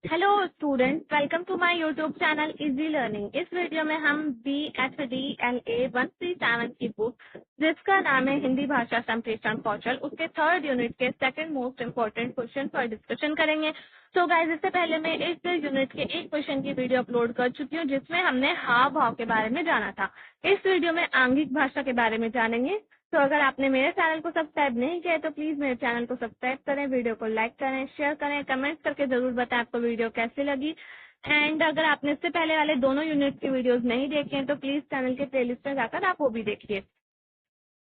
Hello student, welcome to my YouTube channel easy learning. इस video में हम BHDLA 137 की बुक जिसका नाम है हिंदी भाषा संप्रेषण कौशल, उसके थर्ड यूनिट के सेकंड मोस्ट इम्पोर्टेंट क्वेश्चन पर डिस्कशन करेंगे। तो गाइज, इससे पहले मैं इस यूनिट के एक क्वेश्चन की वीडियो अपलोड कर चुकी हूँ जिसमें हमने हाव भाव के बारे में जाना था। इस वीडियो में आंगिक भाषा के बारे में जानेंगे। तो अगर आपने मेरे चैनल को सब्सक्राइब नहीं किया है तो प्लीज मेरे चैनल को सब्सक्राइब करें, वीडियो को लाइक करें, शेयर करें, कमेंट्स करके जरूर बताएं आपको वीडियो कैसी लगी। एंड अगर आपने इससे पहले वाले दोनों यूनिट की वीडियोस नहीं देखे हैं तो प्लीज चैनल के प्लेलिस्ट में जाकर आप वो भी देखिए।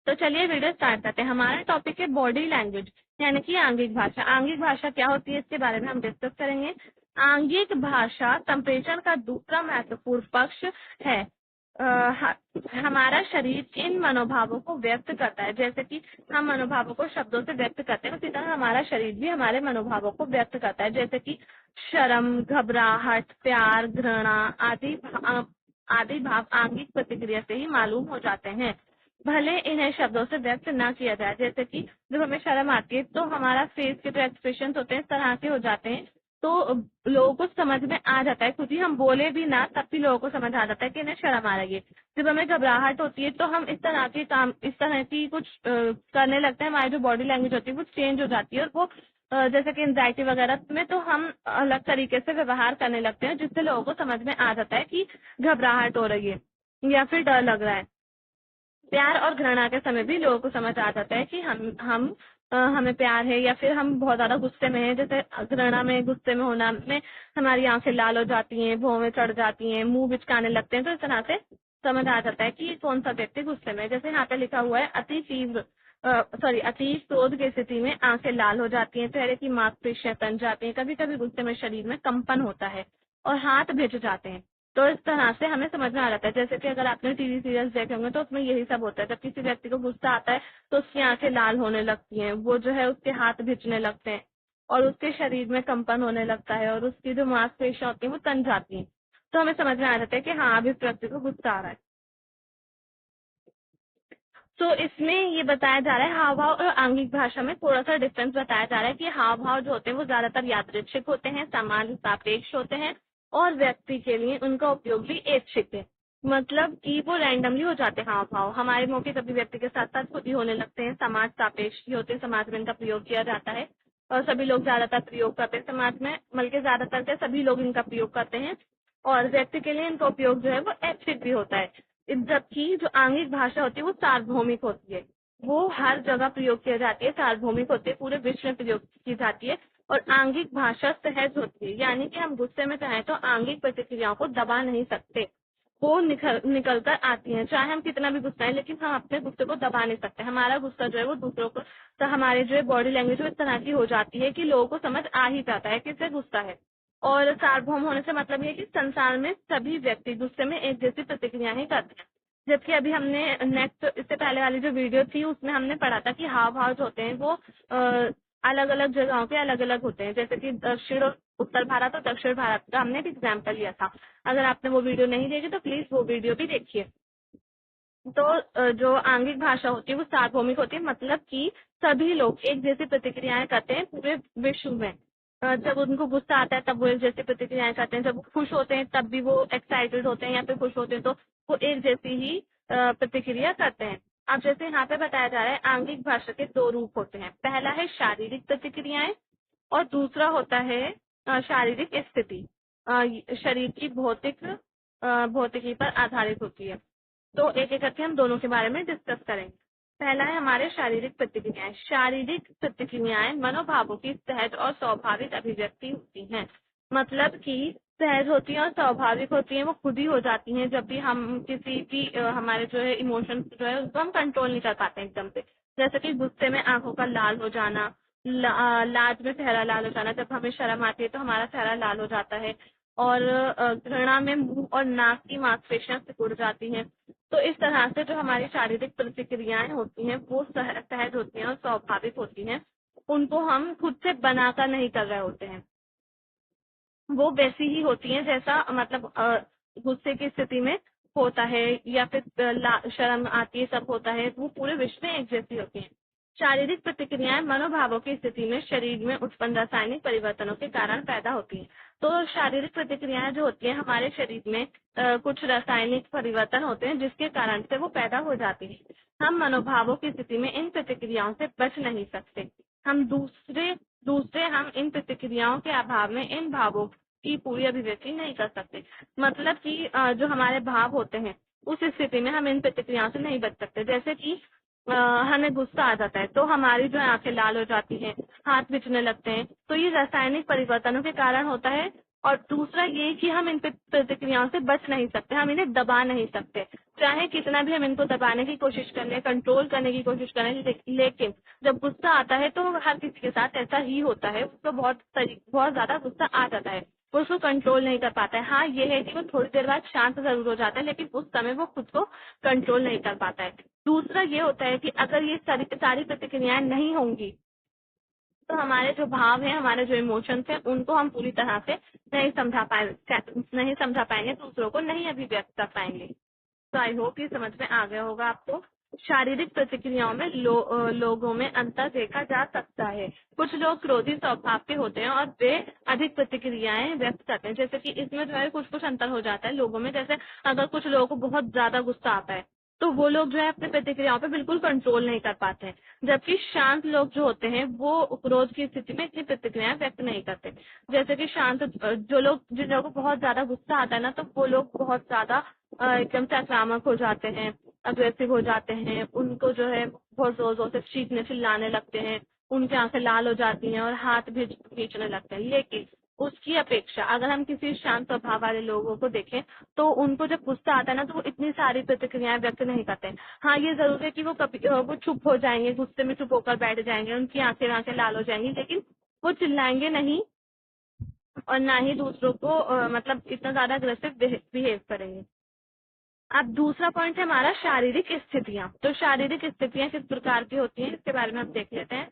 तो चलिए वीडियो स्टार्ट करते हैं। हमारा टॉपिक है बॉडी लैंग्वेज यानी कि आंगिक भाषा। आंगिक भाषा क्या होती है इसके बारे में हम डिस्कस करेंगे। आंगिक भाषा संप्रेषण का दूसरा महत्वपूर्ण पक्ष है। हमारा शरीर इन मनोभावों को व्यक्त करता है। जैसे कि हम मनोभावों को शब्दों से व्यक्त करते हैं, उसी तरह हमारा शरीर भी हमारे मनोभावों को व्यक्त करता है। जैसे कि शर्म, घबराहट, प्यार, घृणा आदि भाव आंगिक प्रतिक्रिया से ही मालूम हो जाते हैं, भले इन्हें शब्दों से व्यक्त ना किया जाए। जैसे कि जब हमें शर्म आती है तो हमारा फेस के जो एक्सप्रेशन होते हैं इस तरह के हो जाते हैं, तो लोगों को समझ में आ जाता है। खुद ही हम बोले भी ना तब भी लोगों को समझ आ जाता है कि इन्हें शर्म आ रही है। जब हमें घबराहट होती है तो हम इस तरह के काम, इस तरह की कुछ करने लगते हैं। हमारी जो बॉडी लैंग्वेज होती है वो चेंज हो जाती है और वो जैसे कि एंजाइटी वगैरह में तो हम अलग तरीके से व्यवहार करने लगते हैं जिससे लोगों को समझ में आ जाता है कि घबराहट हो रही है या फिर डर लग रहा है। प्यार और घृणा के समय भी लोगों को समझ आ जाता है कि हमें प्यार है या फिर हम बहुत ज्यादा गुस्से में हैं। जैसे घृणा में, गुस्से में होना में हमारी आंखें लाल हो जाती हैं, भौं चढ़ जाती हैं, मुंह बिचकाने लगते हैं। तो इस तरह से समझ आ जाता है कि कौन सा व्यक्ति गुस्से में है। जैसे यहाँ पे लिखा हुआ है अति क्रोध की स्थिति में आंखें लाल हो जाती हैं, चेहरे की मांसपेशियां तन जाती हैं, कभी कभी गुस्से में शरीर में कंपन होता है और हाथ भिज जाते हैं। तो इस तरह से हमें समझ में आ जाता है। जैसे कि अगर आपने टीवी सीरियल्स देखे होंगे तो उसमें यही सब होता है। जब किसी व्यक्ति को गुस्सा आता है तो उसकी आंखें लाल होने लगती हैं, वो जो है उसके हाथ भिजने लगते हैं और उसके शरीर में कंपन होने लगता है और उसकी जो मांसपेशियां होती हैं वो तन जाती हैं। तो हमें समझ में आ जाता है कि हाँ, अभी इस व्यक्ति को गुस्सा आ रहा है। तो इसमें ये बताया जा रहा है हाव भाव और आंगिक भाषा में थोड़ा सा डिफरेंस बताया जा रहा है कि हाव भाव जो होते हैं वो ज्यादातर यादृच्छिक होते हैं, सामान्य सापेक्ष होते हैं और व्यक्ति के लिए उनका उपयोग भी ऐच्छिक है। मतलब कि वो रैंडमली हो जाते हैं हाव भाव। हमारे मौके कभी व्यक्ति के साथ साथ खुद ही होने लगते हैं। समाज सापेक्ष ही होते हैं, समाज में इनका प्रयोग किया जाता है और सभी लोग ज्यादातर प्रयोग करते हैं समाज में, बल्कि ज्यादातर के सभी लोग इनका प्रयोग करते हैं। और व्यक्ति के लिए इनका उपयोग जो है वो ऐच्छिक भी होता है। जबकि जो आंगिक भाषा होती है वो सार्वभौमिक होती है, वो हर जगह प्रयोग की जाती है, सार्वभौमिक होती है, पूरे विश्व में प्रयोग की जाती है। और आंगिक भाषा सहज होती है, यानी कि हम गुस्से में चाहें तो आंगिक प्रतिक्रियाओं को दबा नहीं सकते, वो निकल कर आती हैं। चाहे हम कितना भी गुस्सा है लेकिन हम अपने गुस्से को दबा नहीं सकते। हमारा गुस्सा जो है वो दूसरों को, तो हमारे जो है बॉडी लैंग्वेज इस तरह की हो जाती है कि लोगों को समझ आ ही जाता है कि इसे गुस्सा है। और सार्वभौम होने से मतलब ये कि संसार में सभी व्यक्ति गुस्से में एक जैसी प्रतिक्रियाएं करते हैं। जबकि अभी हमने नेक्स्ट, इससे पहले वाली जो वीडियो थी उसमें हमने पढ़ा था कि हाव भाव जो होते हैं वो अलग अलग जगहों पे अलग अलग होते हैं। जैसे कि दक्षिण और उत्तर भारत और दक्षिण भारत का हमने एक एग्जाम्पल लिया था। अगर आपने वो वीडियो नहीं देखी तो प्लीज वो वीडियो भी देखिए। तो जो आंगिक भाषा होती है वो सार्वभौमिक होती है, मतलब कि सभी लोग एक जैसी प्रतिक्रियाएं करते हैं पूरे विश्व में। जब उनको गुस्सा आता है तब वो एक जैसी प्रतिक्रियाएं करते हैं, जब वो खुश होते हैं तब भी वो एक्साइटेड होते हैं या फिर खुश होते हैं तो वो एक जैसी ही प्रतिक्रिया करते हैं। अब जैसे यहाँ पे बताया जा रहा है आंगिक भाषा के दो रूप होते हैं। पहला है शारीरिक प्रतिक्रियाएं और दूसरा होता है शारीरिक स्थिति। शरीर की भौतिकी पर आधारित होती है। तो एक एक करके हम दोनों के बारे में डिस्कस करेंगे। पहला है हमारे शारीरिक प्रतिक्रियाएं। शारीरिक प्रतिक्रियाएं मनोभावों की सहज और स्वाभाविक अभिव्यक्ति होती हैं। मतलब कि सहज होती हैं और स्वाभाविक होती हैं, वो खुद ही हो जाती हैं। जब भी हम किसी भी हमारे जो है इमोशंस जो है उसको हम कंट्रोल नहीं कर पाते एकदम से। जैसे कि गुस्से में आंखों का लाल हो जाना, लाज में चेहरा लाल हो जाना। जब हमें शर्म आती है तो हमारा चेहरा लाल हो जाता है और घृणा में मुंह और नाक की मांसपेशियां सिकुड़ जाती हैं। तो इस तरह से जो हमारी शारीरिक प्रतिक्रियाएं होती हैं वो सहज होती हैं और स्वाभाविक होती हैं। उनको हम खुद से बनाकर नहीं कर रहे होते हैं, वो वैसी ही होती हैं जैसा मतलब गुस्से की स्थिति में होता है या फिर शर्म आती है सब होता है, वो पूरे विश्व में एक जैसी होती हैं। शारीरिक प्रतिक्रियाएं मनोभावों की स्थिति में शरीर में उत्पन्न रासायनिक परिवर्तनों के कारण पैदा होती हैं। तो शारीरिक प्रतिक्रियाएं जो होती हैं हमारे शरीर में कुछ रासायनिक परिवर्तन होते हैं जिसके कारण से वो पैदा हो जाती है। हम मनोभावों की स्थिति में इन प्रतिक्रियाओं से बच नहीं सकते। हम दूसरे हम इन प्रतिक्रियाओं के अभाव में इन भावों की पूरी अभिव्यक्ति नहीं कर सकते। मतलब कि जो हमारे भाव होते हैं उस स्थिति में हम इन प्रतिक्रियाओं से नहीं बच सकते। जैसे कि हमें गुस्सा आ जाता है तो हमारी जो आंखें लाल हो जाती हैं, हाथ बिचने लगते हैं, तो ये रासायनिक परिवर्तनों के कारण होता है। और दूसरा ये कि हम इन प्रतिक्रियाओं से बच नहीं सकते, हम इन्हें दबा नहीं सकते, चाहे कितना भी हम इनको दबाने की कोशिश कर लें, कंट्रोल करने की कोशिश करें, लेकिन जब गुस्सा आता है तो हर किसी के साथ ऐसा ही होता है, उसको बहुत ज्यादा गुस्सा आ जाता है, वो उसको कंट्रोल नहीं कर पाता है। हाँ ये है कि वो थोड़ी देर बाद शांत जरूर हो जाता है, लेकिन उस समय वो खुद को कंट्रोल नहीं कर पाता है। दूसरा ये होता है कि अगर ये सारी प्रतिक्रियाएं नहीं होंगी तो हमारे जो भाव है, हमारे जो इमोशंस है, उनको हम पूरी तरह से नहीं समझा पाएंगे, दूसरों को नहीं अभिव्यक्त कर पाएंगे। तो आई होप ये समझ में आ गया होगा आपको। शारीरिक प्रतिक्रियाओं में लोगों में अंतर देखा जा सकता है। कुछ लोग क्रोधी स्वभाव के होते हैं और वे अधिक प्रतिक्रियाएं व्यक्त करते हैं। जैसे कि इसमें जो है कुछ अंतर हो जाता है लोगों में। जैसे अगर कुछ लोगों को बहुत ज्यादा गुस्सा आता है तो वो लोग जो है अपने प्रतिक्रियाओं पे बिल्कुल कंट्रोल नहीं कर पाते हैं, जबकि शांत लोग जो होते हैं वो क्रोध की स्थिति में इतनी प्रतिक्रियाएं व्यक्त नहीं करते। जैसे कि जिन लोगों को बहुत ज्यादा गुस्सा आता है ना, तो वो लोग बहुत ज्यादा एकदम से आक्रामक हो जाते हैं, अग्रेसिव हो जाते हैं, उनको जो है बहुत जोर जोर से चीखने चिल्लाने लगते हैं, उनकी आंखें लाल हो जाती हैं और हाथ भी खींचने लगते हैं। लेकिन उसकी अपेक्षा अगर हम किसी शांत स्वभाव वाले लोगों को देखें तो उनको जब गुस्सा आता है ना, तो वो इतनी सारी प्रतिक्रियाएं व्यक्त नहीं करते हैं। हाँ ये जरूर है कि वो चुप हो जाएंगे, गुस्से में चुप होकर बैठ जाएंगे, उनकी आंखें लाल हो जाएंगी, लेकिन वो चिल्लाएंगे नहीं और ना ही दूसरों को मतलब इतना ज्यादा अग्रेसिव बिहेव करेंगे। अब दूसरा पॉइंट है हमारा शारीरिक स्थितियां। तो शारीरिक स्थितियां किस प्रकार की होती हैं इसके बारे में हम देख लेते हैं।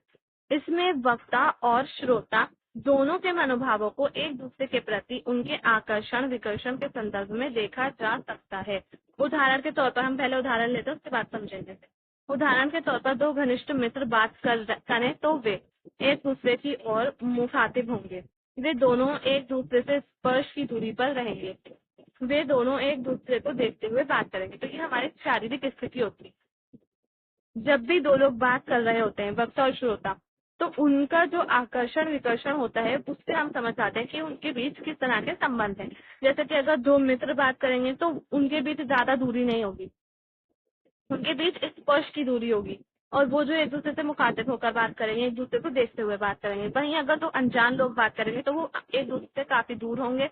इसमें वक्ता और श्रोता दोनों के मनोभावों को एक दूसरे के प्रति उनके आकर्षण विकर्षण के संदर्भ में देखा जा सकता है। उदाहरण के तौर पर हम पहले उदाहरण लेते हैं, उसके बाद समझेंगे। उदाहरण के तौर पर दो घनिष्ठ मित्र बात करें तो वे एक दूसरे की ओर मुखातिब होंगे। वे दोनों एक दूसरे से स्पर्श की दूरी पर रहेंगे। वे दोनों एक दूसरे को देखते हुए बात करेंगे। तो ये हमारी शारीरिक स्थिति होती है। जब भी दो लोग बात कर रहे होते हैं, वक्ता और श्रोता, तो उनका जो आकर्षण विकर्षण होता है उससे हम समझ पाते हैं कि उनके बीच किस तरह के संबंध हैं। जैसे कि अगर दो मित्र बात करेंगे तो उनके बीच ज्यादा दूरी नहीं होगी, उनके बीच स्पर्श की दूरी होगी और वो जो एक दूसरे से मुखातिब होकर बात करेंगे, एक दूसरे को देखते हुए बात करेंगे। वहीं अगर दो अनजान लोग बात करेंगे तो वो एक दूसरे से काफी दूर होंगे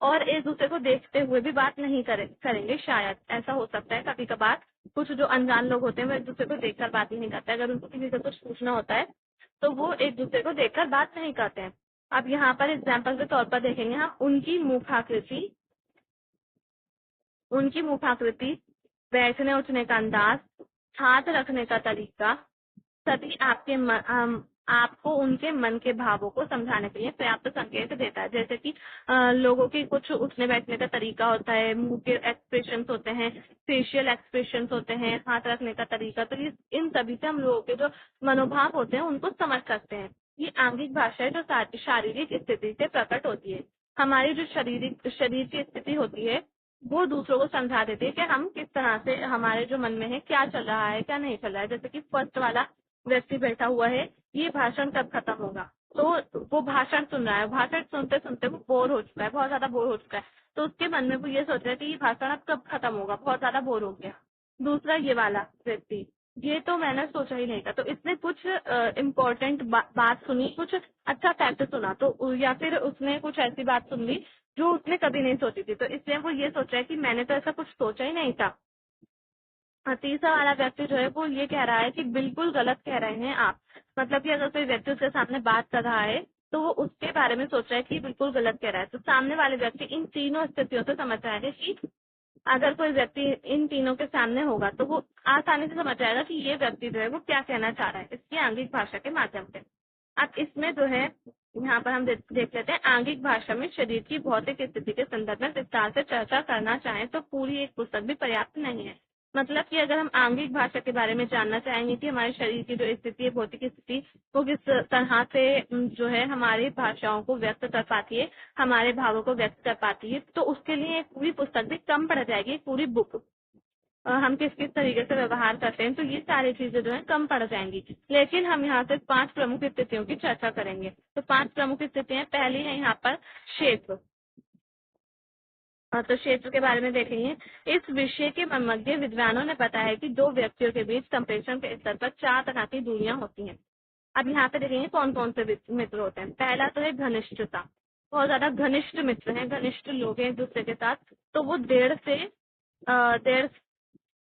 और एक दूसरे को देखते हुए भी बात नहीं करेंगे। शायद ऐसा हो सकता है कभी कभार कुछ जो अनजान लोग होते हैं वो एक दूसरे को देखकर बात नहीं करते। अगर उनको किसी से कुछ पूछना होता है तो वो एक दूसरे को देखकर बात नहीं करते हैं। अब यहाँ पर एग्जाम्पल के तौर पर देखेंगे हम उनकी मुखाकृति, बैठने उठने का अंदाज, हाथ रखने का तरीका सभी आपको उनके मन के भावों को समझाने के लिए पर्याप्त संकेत देता है। जैसे कि लोगों की कुछ उठने बैठने का तरीका होता है, मुंह के एक्सप्रेशंस होते हैं, फेशियल एक्सप्रेशंस होते हैं, हाथ रखने का तरीका। तो इन सभी से हम लोगों के जो मनोभाव होते हैं उनको समझ सकते हैं। ये आंगिक भाषा है जो शारीरिक स्थिति से प्रकट होती है। हमारी जो शरीर की स्थिति होती है वो दूसरों को समझा देती है कि हम किस तरह से, हमारे जो मन में है क्या चल रहा है क्या नहीं चल रहा है। जैसे कि फर्स्ट वाला व्यक्ति बैठा हुआ है, ये भाषण कब खत्म होगा, तो वो भाषण सुन रहा है, भाषण सुनते सुनते वो बोर हो चुका है, बहुत ज्यादा बोर हो चुका है, तो उसके मन में वो ये सोच रहा है कि ये भाषण अब कब खत्म होगा, बहुत ज्यादा बोर हो गया। दूसरा ये वाला व्यक्ति, ये तो मैंने सोचा ही नहीं था, तो इसने कुछ इम्पोर्टेंट बात सुनी, कुछ अच्छा फैक्ट सुना, तो या फिर उसने कुछ ऐसी बात सुन ली जो उसने कभी नहीं सोची थी, तो इसलिए वो ये सोच रहा है कि मैंने तो ऐसा कुछ सोचा ही नहीं था। तीसरा वाला व्यक्ति जो है वो ये कह रहा है कि बिल्कुल गलत कह रहे हैं आप। मतलब कि अगर कोई व्यक्ति उसके सामने बात कर रहा है तो वो उसके बारे में सोच रहा है कि बिल्कुल गलत कह रहा है। तो सामने वाले व्यक्ति इन तीनों स्थितियों से समझ जाएगा कि अगर कोई व्यक्ति इन तीनों के सामने होगा तो वो आसानी से समझ जाएगा कि ये व्यक्ति जो है वो क्या कहना चाह रहा है, इसकी आंगिक भाषा के माध्यम से। अब इसमें जो है यहाँ पर हम देख लेते हैं, आंगिक भाषा में शरीर की भौतिक स्थिति के संदर्भ में विस्तार से चर्चा करना चाहें तो पूरी एक पुस्तक भी पर्याप्त नहीं है। मतलब कि अगर हम आंगिक भाषा के बारे में जानना चाहेंगे कि हमारे शरीर की जो स्थिति है, भौतिक स्थिति, वो किस तरह से जो है हमारी भाषाओं को व्यक्त कर पाती है, हमारे भावों को व्यक्त कर पाती है, तो उसके लिए एक पूरी पुस्तक भी कम पड़ जाएगी, एक पूरी बुक। हम किस किस तरीके से व्यवहार करते हैं, तो ये सारी चीजें जो है कम पड़ जाएंगी। लेकिन हम यहाँ से 5 प्रमुख स्थितियों की चर्चा करेंगे। तो 5 प्रमुख स्थितियां, पहली है यहाँ पर क्षेत्र। तो क्षेत्र के बारे में देखेंगे। इस विषय के मर्मज्ञ विद्वानों ने बताया है कि दो व्यक्तियों के बीच संप्रेषण के स्तर पर 4 तरह की दूरियां होती हैं। अब यहाँ पे देखेंगे कौन कौन से मित्र होते हैं। पहला तो है घनिष्ठता। बहुत ज्यादा घनिष्ठ मित्र हैं, घनिष्ठ लोग हैं एक दूसरे के साथ, तो वो डेढ़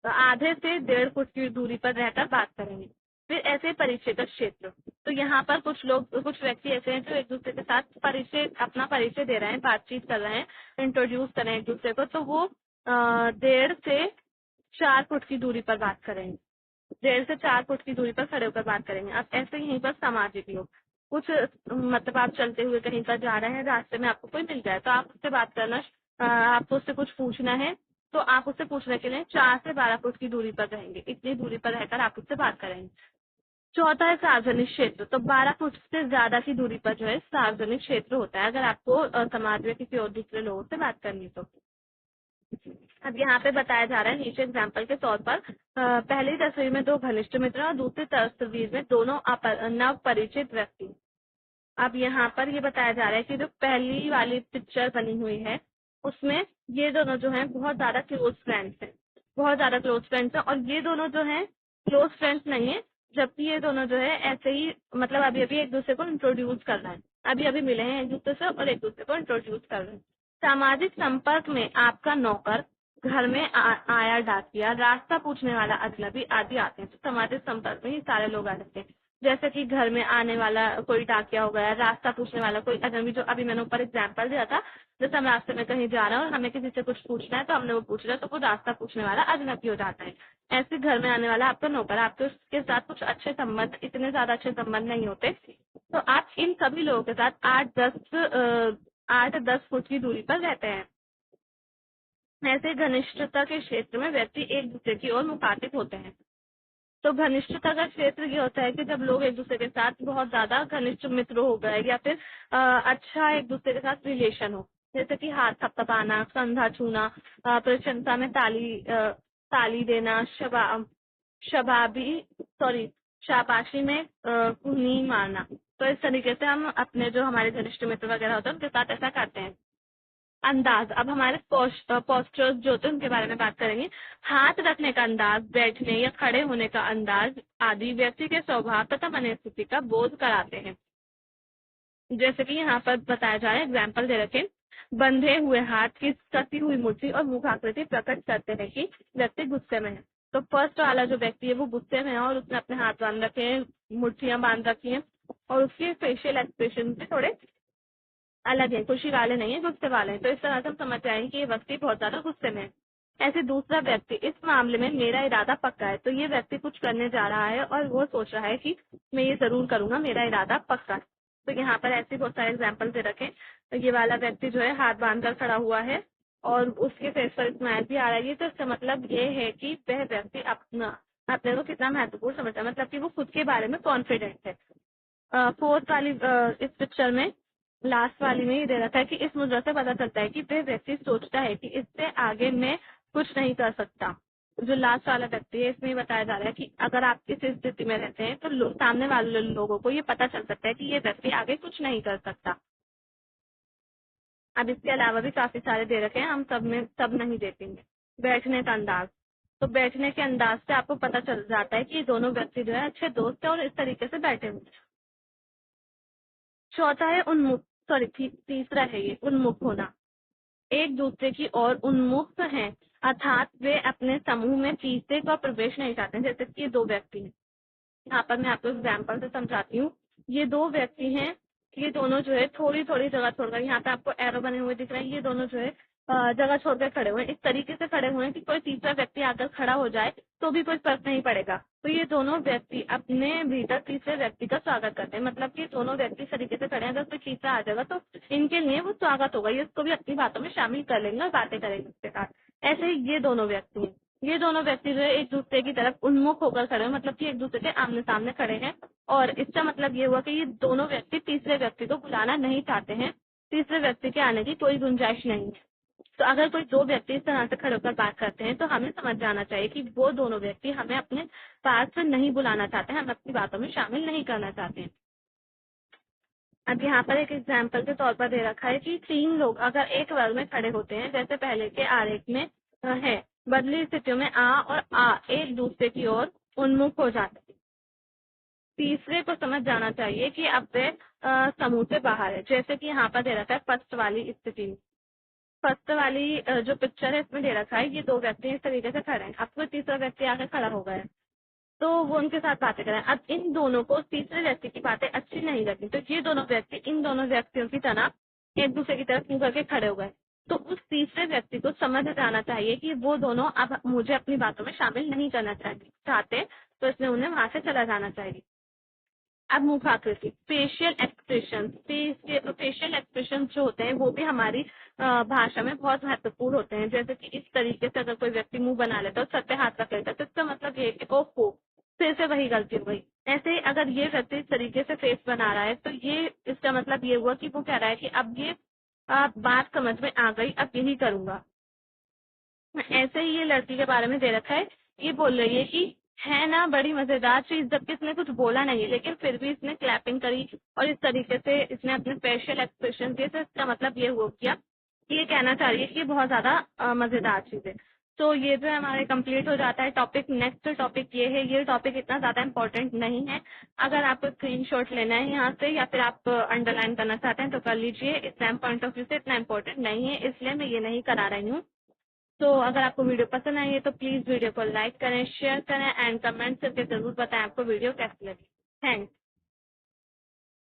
आधे से 1.5 फुट की दूरी पर रहकर बात करेंगे। फिर ऐसे परिचय का क्षेत्र। तो यहाँ पर कुछ व्यक्ति ऐसे हैं जो एक दूसरे के साथ अपना परिचय दे रहे हैं, बातचीत कर रहे हैं, इंट्रोड्यूस कर रहे हैं एक दूसरे को, तो वो 1.5 से 4 फुट की दूरी पर बात करेंगे। 1.5 से 4 फुट की दूरी पर खड़े होकर बात करेंगे। अब ऐसे यहीं पर सामाजिक लोग, कुछ मतलब आप चलते हुए कहीं पर जा रहे हैं, रास्ते में आपको कोई मिल जाए तो आप उससे बात करना, आपको उससे कुछ पूछना है, तो आप उससे पूछने के लिए 4 से 12 फुट की दूरी पर रहेंगे। इतनी दूरी पर रहकर आप उससे बात करेंगे। चौथा है सार्वजनिक क्षेत्र। तो 12 फुट से ज्यादा की दूरी पर जो है सार्वजनिक क्षेत्र होता है, अगर आपको समाज में किसी और दूसरे लोगों से बात करनी तो। अब यहाँ पे बताया जा रहा है नीचे एग्जाम्पल के तौर पर, पहली तस्वीर में 2 घनिष्ठ मित्र और दूसरी तस्वीर में दोनों नव परिचित व्यक्ति। अब यहाँ पर ये बताया जा रहा है कि जो पहली वाली पिक्चर बनी हुई है उसमें ये दोनों जो हैं बहुत ज्यादा क्लोज फ्रेंड्स हैं, बहुत ज्यादा क्लोज फ्रेंड्स हैं, और ये दोनों जो हैं क्लोज फ्रेंड्स नहीं है, जबकि ये दोनों जो है ऐसे ही मतलब अभी अभी एक दूसरे को इंट्रोड्यूस कर रहे हैं, अभी अभी मिले हैं एक दूसरे से और एक दूसरे को इंट्रोड्यूस कर रहे हैं। सामाजिक संपर्क में आपका नौकर, घर में आया डाकिया, रास्ता पूछने वाला अजनबी आदि आते हैं। तो सामाजिक संपर्क में ये सारे लोग आ जाते हैं, जैसे कि घर में आने वाला कोई डाकिया हो गया, रास्ता पूछने वाला कोई अजनबी, जो अभी मैंने ऊपर एग्जाम्पल दिया था, जैसे हम रास्ते में कहीं जा रहे हैं और हमें किसी से कुछ पूछना है तो हमने वो पूछ लिया तो वो रास्ता पूछने वाला अजनबी हो जाता है। ऐसे घर में आने वाला आपका नौकर, आपके उसके साथ कुछ अच्छे संबंध, इतने ज्यादा अच्छे संबंध नहीं होते, तो आप इन सभी लोगों के साथ 8-10 फुट की दूरी पर रहते हैं। ऐसे घनिष्ठता के क्षेत्र में व्यक्ति एक दूसरे की ओर मुखातिब होते हैं। तो घनिष्ठता का क्षेत्र ये होता है कि जब लोग एक दूसरे के साथ बहुत ज्यादा घनिष्ठ मित्र हो गए या फिर अच्छा एक दूसरे के साथ रिलेशन हो, जैसे कि हाथ थपथपाना, कंधा छूना, प्रशंसा में ताली देना, शाबाशी में कुहनी मारना। तो इस तरीके से हम अपने जो हमारे घनिष्ठ मित्र वगैरह होते हैं उनके साथ ऐसा करते हैं। अंदाज। अब हमारे पोस्चर्स जो होते हैं उनके बारे में बात करेंगे। हाथ रखने का अंदाज, बैठने या खड़े होने का अंदाज आदि व्यक्ति के स्वभाव तथा मनस्थिति का बोध कराते हैं। जैसे कि यहाँ पर बताया जा रहा है, एग्जाम्पल दे रखे, बंधे हुए हाथ की कसी हुई मुट्ठी और मुखाकृति प्रकट करते हैं कि व्यक्ति गुस्से में है। तो फर्स्ट वाला जो व्यक्ति है वो गुस्से में है और उसने अपने हाथ बांध रखे हैं, मुठ्ठियां बांध रखी हैं, और उसके फेशियल एक्सप्रेशन भी थोड़े अलग है, खुशी वाले नहीं है, गुस्से वाले हैं। तो इस तरह से हम समझ जाएंगे कि ये व्यक्ति बहुत ज्यादा गुस्से में है। ऐसे दूसरा व्यक्ति, इस मामले में मेरा इरादा पक्का है। तो ये व्यक्ति कुछ करने जा रहा है और वो सोच रहा है कि मैं ये जरूर करूंगा, मेरा इरादा पक्का है। तो यहाँ पर ऐसे बहुत सारे एग्जाम्पल दे रखे। तो ये वाला व्यक्ति जो है हाथ बांधकर खड़ा हुआ है और उसके फेस पर स्माइल भी आ रही है, तो इसका मतलब ये है कि वह व्यक्ति अपने को कितना महत्वपूर्ण समझता है, मतलब कि वो खुद के बारे में कॉन्फिडेंट है। फोर्थ वाली इस पिक्चर में, लास्ट वाली में ये दे रखा है कि इस मुद्रा से पता चलता है कि वह व्यक्ति सोचता है कि इससे आगे मैं कुछ नहीं कर सकता। जो लास्ट वाला व्यक्ति है इसमें बताया जा रहा है कि अगर आप इस स्थिति में रहते हैं तो सामने वाले लोगों को ये पता चल सकता है कि ये व्यक्ति आगे कुछ नहीं कर सकता। अब इसके अलावा भी काफी सारे दे रखे हैं, हम सब नहीं दे पाएंगे। बैठने का अंदाज। तो बैठने के अंदाज से आपको पता चल जाता है कि ये दोनों व्यक्ति जो है अच्छे दोस्त है और इस तरीके से बैठे हुए हैं। चौथा है तीसरा है ये उन्मुख होना। एक दूसरे की ओर उन्मुख हैं, अर्थात वे अपने समूह में तीसरे का प्रवेश नहीं चाहते। जैसे कि ये 2 व्यक्ति हैं, यहाँ पर मैं आपको एग्जाम्पल से समझाती हूँ। ये 2 व्यक्ति हैं, ये दोनों जो है थोड़ी थोड़ी जगह छोड़कर, यहाँ पे आपको एरो बने हुए दिख रहे हैं, ये दोनों जो है जगह छोड़कर खड़े हुए हैं, इस तरीके से खड़े हुए हैं कि कोई तीसरा व्यक्ति आकर खड़ा हो जाए तो भी कोई फर्क नहीं पड़ेगा। तो ये दोनों व्यक्ति अपने भीतर तीसरे व्यक्ति का स्वागत करते हैं, मतलब कि दोनों व्यक्ति इस तरीके से खड़े हैं, अगर कोई तीसरा आ जाएगा तो इनके लिए वो स्वागत होगा, ये इसको भी अपनी बातों में शामिल कर लेंगे और बातें करेंगे उसके साथ। ऐसे ही ये दोनों व्यक्ति हैं। ये दोनों व्यक्ति जो है एक दूसरे की तरफ उन्मुख होकर खड़े हैं, मतलब कि एक दूसरे के आमने सामने खड़े हैं। और इसका मतलब ये हुआ कि ये दोनों व्यक्ति तीसरे व्यक्ति को बुलाना नहीं चाहते हैं, तीसरे व्यक्ति के आने की कोई गुंजाइश नहीं है। तो अगर कोई दो व्यक्ति इस तरह से खड़े होकर बात करते हैं तो हमें समझ जाना चाहिए कि वो दोनों व्यक्ति हमें अपने पास से नहीं बुलाना चाहते हैं, हमें अपनी बातों में शामिल नहीं करना चाहते हैं। अब यहाँ पर एक एग्जाम्पल के तौर पर दे रखा है कि 3 लोग अगर एक वर्ग में खड़े होते हैं, जैसे पहले के आरेख में है, बदली स्थितियों में आ और आ एक दूसरे की ओर उन्मुख हो जाते हैं। तीसरे को समझ जाना चाहिए कि अब वे समूह से बाहर है, जैसे कि यहाँ पर दे रखा है फर्स्ट वाली स्थिति में। फर्स्ट वाली जो पिक्चर है इसमें दे रखा है, ये 2 व्यक्ति इस तरीके से खड़े हैं, अब कोई तीसरा व्यक्ति आकर खड़ा हो गया है, तो वो उनके साथ बातें करें। अब इन दोनों को तीसरे व्यक्ति की बातें अच्छी नहीं लगी, तो ये दोनों व्यक्ति इन दोनों व्यक्तियों की तरह एक दूसरे की तरफ मुंह करके खड़े हो गए। तो उस तीसरे व्यक्ति को समझ जाना चाहिए कि वो दोनों अब मुझे अपनी बातों में शामिल नहीं करना चाहते, तो इसलिए उन्हें वहां से चला जाना चाहिए। अब मुखाकृति, फेशियल एक्सप्रेशन, फेशियल एक्सप्रेशन जो होते हैं वो भी हमारी भाषा में बहुत महत्वपूर्ण होते हैं। जैसे कि इस तरीके से अगर कोई व्यक्ति मुंह बना लेता है और सर पे हाथ रख लेता है, तो इसका मतलब ये है कि ओहो फिर से वही गलती हो गई। ऐसे ही अगर ये व्यक्ति इस तरीके से फेस बना रहा है, तो ये इसका मतलब ये हुआ कि वो कह रहा है कि अब ये बात समझ में आ गई, अब यही करूंगा। ऐसे ही ये लड़की के बारे में दे रखा है, ये बोल रही है कि है ना बड़ी मजेदार चीज, जबकि इसने कुछ बोला नहीं है, लेकिन फिर भी इसने क्लैपिंग करी और इस तरीके से इसने अपने फेशियल एक्सप्रेशन दिए, तो इसका मतलब ये हुआ किया कि ये कहना चाह रही है कि ये बहुत ज्यादा मजेदार चीज है। तो ये जो है हमारे कंप्लीट हो जाता है टॉपिक। नेक्स्ट टॉपिक ये है, ये टॉपिक इतना ज्यादा इम्पोर्टेंट नहीं है, अगर आपको स्क्रीनशॉट लेना है यहाँ से या फिर आप अंडरलाइन करना चाहते हैं तो कर लीजिए। एग्जाम पॉइंट ऑफ व्यू से इतना इम्पोर्टेंट नहीं है, इसलिए मैं ये नहीं करा रही हूँ। तो अगर आपको वीडियो पसंद आई है तो प्लीज़ वीडियो को लाइक करें, शेयर करें एंड कमेंट करके ज़रूर बताएं आपको वीडियो कैसी लगी। थैंक्स।